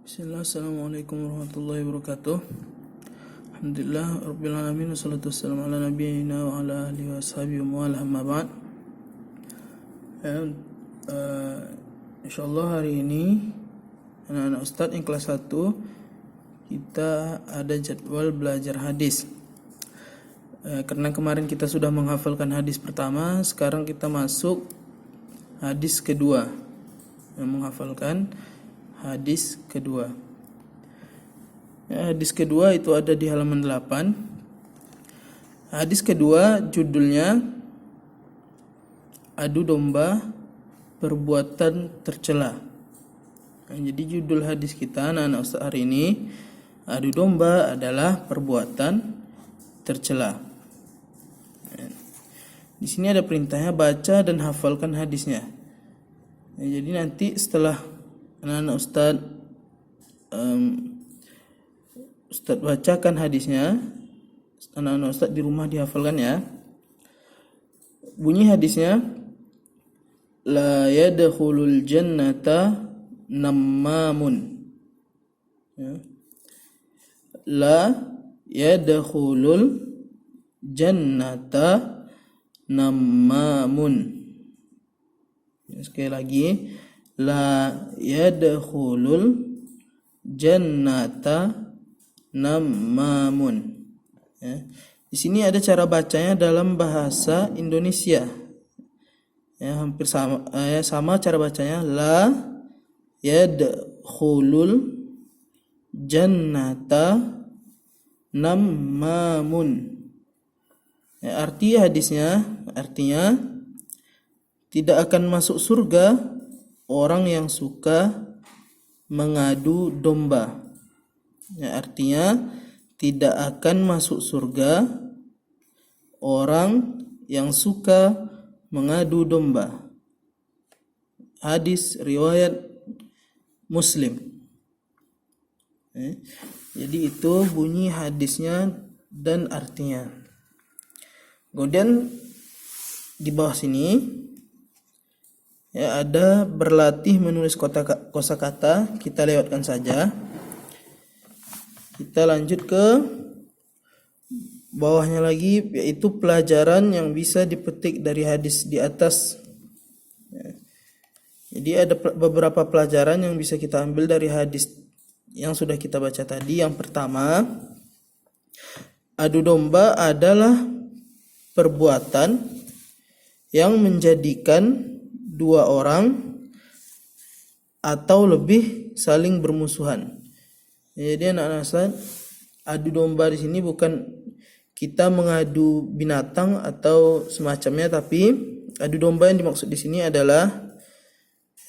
Bismillah, assalamualaikum warahmatullahi wabarakatuh. Alhamdulillah rabbil alamin, wassalatu wassalamu ala nabiyyina wa ala alihi wa ashabihi wa ala amma ba'd. Insyaallah hari ini anak-anak ustaz yang kelas 1 kita ada jadwal belajar hadis. Karena kemarin kita sudah menghafalkan hadis pertama, sekarang kita masuk hadis kedua. Menghafalkan hadis kedua. Hadis kedua itu ada di halaman 8. Hadis kedua judulnya Adu domba perbuatan tercela. Jadi judul hadis kita anak-anak ustaz hari ini, adu domba adalah perbuatan tercela. Di sini ada perintahnya baca dan hafalkan hadisnya. Jadi nanti setelah anak-anak Ustaz bacakan hadisnya, anak-anak Ustaz di rumah dihafalkan ya. Bunyi hadisnya, la yadkhulul jannata nammamun. La yadkhulul jannata nammamun. Sekali lagi, la yadkhulul jannata nammamun. Di sini ada cara bacanya dalam bahasa Indonesia. Hampir sama cara bacanya, la yadkhulul jannata nammamun. Arti hadisnya artinya tidak akan masuk surga orang yang suka mengadu domba. Artinya tidak akan masuk surga orang yang suka mengadu domba. Hadis riwayat Muslim. Jadi itu bunyi hadisnya dan artinya. Kemudian di bawah sini ada berlatih menulis kosakata, kita lewatkan saja. Kita lanjut ke bawahnya lagi, yaitu pelajaran yang bisa dipetik dari hadis di atas. Jadi ada beberapa pelajaran yang bisa kita ambil dari hadis yang sudah kita baca tadi. Yang pertama, adu domba adalah perbuatan yang menjadikan dua orang atau lebih saling bermusuhan. Jadi anak-anak, adu domba di sini bukan kita mengadu binatang atau semacamnya, tapi adu domba yang dimaksud di sini adalah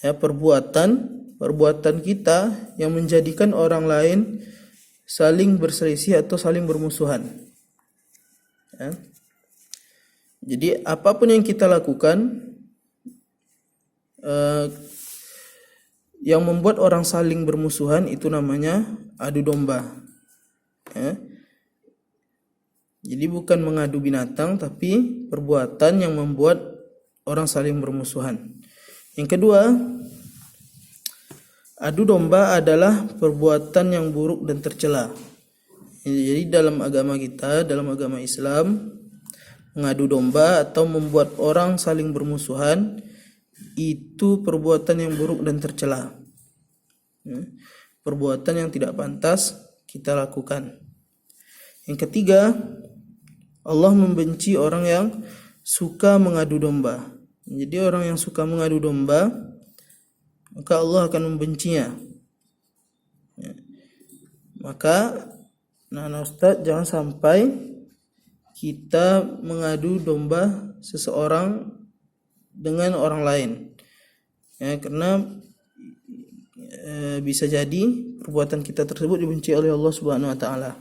perbuatan kita yang menjadikan orang lain saling berselisih atau saling bermusuhan. Jadi apapun yang kita lakukan yang membuat orang saling bermusuhan itu namanya adu domba. Jadi bukan mengadu binatang, tapi perbuatan yang membuat orang saling bermusuhan. Yang kedua, adu domba adalah perbuatan yang buruk dan tercela. Jadi dalam agama kita, dalam agama Islam, mengadu domba atau membuat orang saling bermusuhan itu perbuatan yang buruk dan tercela. Perbuatan yang tidak pantas kita lakukan. Yang ketiga, Allah membenci orang yang suka mengadu domba. Jadi orang yang suka mengadu domba, maka Allah akan membencinya. Maka Ustaz, jangan sampai kita mengadu domba seseorang dengan orang lain, karena bisa jadi perbuatan kita tersebut dibenci oleh Allah Subhanahu wa taala.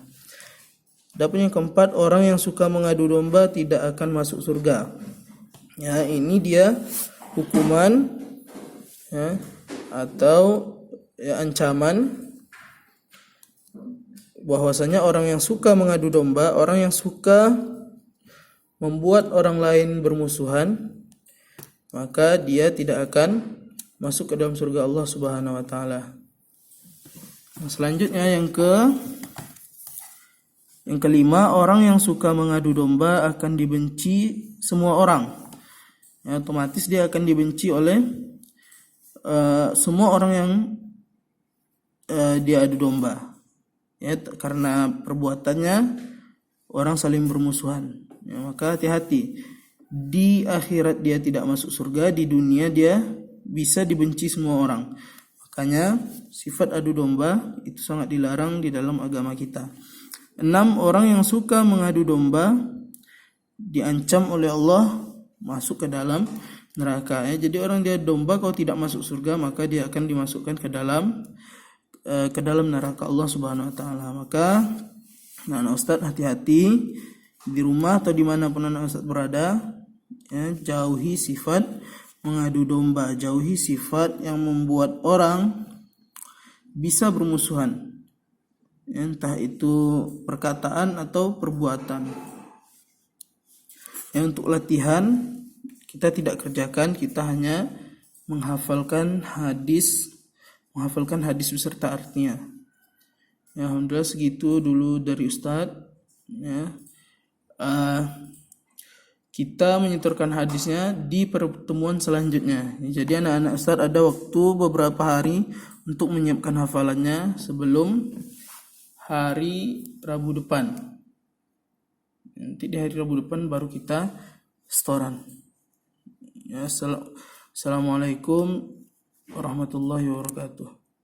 Adapun yang keempat, orang yang suka mengadu domba tidak akan masuk surga. Ini dia hukuman atau ancaman bahwasanya orang yang suka mengadu domba, orang yang suka membuat orang lain bermusuhan, maka dia tidak akan masuk ke dalam surga Allah Subhanahu wa taala. Nah, selanjutnya yang kelima, orang yang suka mengadu domba akan dibenci semua orang. Ya, otomatis dia akan dibenci oleh semua orang yang dia adu domba. Ya, karena perbuatannya orang saling bermusuhan. Ya, maka hati-hati. Di akhirat dia tidak masuk surga, di dunia dia bisa dibenci semua orang. Makanya sifat adu domba itu sangat dilarang di dalam agama kita. 6, orang yang suka mengadu domba diancam oleh Allah masuk ke dalam neraka. Ya, jadi orang dia domba kalau tidak masuk surga maka dia akan dimasukkan ke dalam neraka Allah Subhanahu wa taala. Maka anak Ustadz hati-hati di rumah atau dimanapun anak Ustadz berada, ya, jauhi sifat mengadu domba, jauhi sifat yang membuat orang bisa bermusuhan, entah itu perkataan atau perbuatan. Ya, untuk latihan kita tidak kerjakan, kita hanya menghafalkan hadis beserta artinya. Ya, alhamdulillah segitu dulu dari Ustadz. Ya, kita menyetorkan hadisnya di pertemuan selanjutnya. Jadi anak-anak Ustadz ada waktu beberapa hari untuk menyiapkan hafalannya sebelum hari Rabu depan. Nanti di hari Rabu depan baru kita setoran. Ya, assalamualaikum warahmatullahi wabarakatuh.